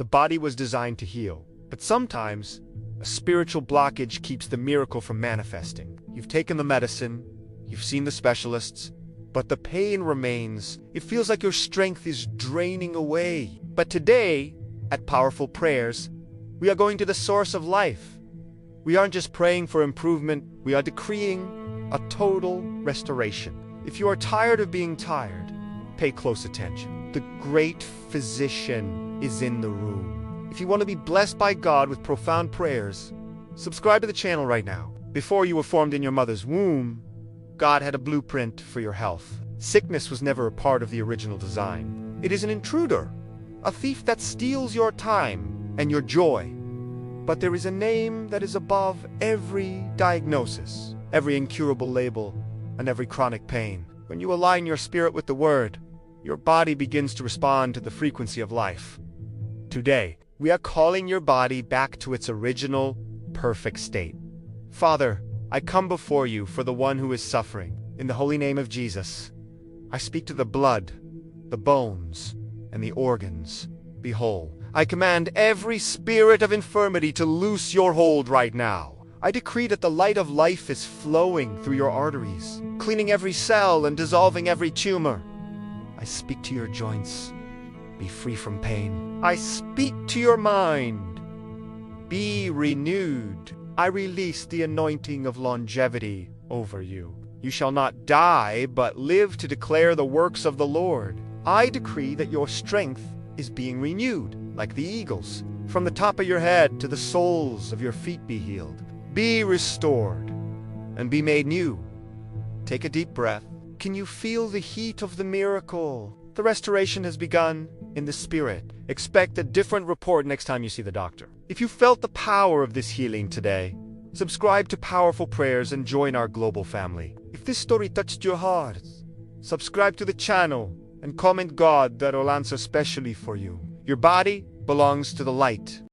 The body was designed to heal, but sometimes a spiritual blockage keeps the miracle from manifesting. You've taken the medicine, you've seen the specialists, but the pain remains. It feels like your strength is draining away. But today, at Powerful Prayers, we are going to the source of life. We aren't just praying for improvement, we are decreeing a total restoration. If you are tired of being tired, pay close attention. The great physician is in the room. If you want to be blessed by God with profound prayers, subscribe to the channel right now. Before you were formed in your mother's womb, God had a blueprint for your health. Sickness was never a part of the original design. It is an intruder, a thief that steals your time and your joy. But there is a name that is above every diagnosis, every incurable label, and every chronic pain. When you align your spirit with the Word, your body begins to respond to the frequency of life. Today, we are calling your body back to its original, perfect state. Father, I come before you for the one who is suffering. In the holy name of Jesus, I speak to the blood, the bones, and the organs. Be whole. I command every spirit of infirmity to loose your hold right now. I decree that the light of life is flowing through your arteries, cleaning every cell and dissolving every tumor. I speak to your joints. Be free from pain. I speak to your mind. Be renewed. I release the anointing of longevity over you. You shall not die, but live to declare the works of the Lord. I decree that your strength is being renewed, like the eagles. From the top of your head to the soles of your feet be healed. Be restored and be made new. Take a deep breath. Can you feel the heat of the miracle? The restoration has begun in the spirit. Expect a different report next time you see the doctor. If you felt the power of this healing today, subscribe to Powerful Prayers and join our global family. If this story touched your heart, subscribe to the channel and comment God that will answer specially for you. Your body belongs to the light.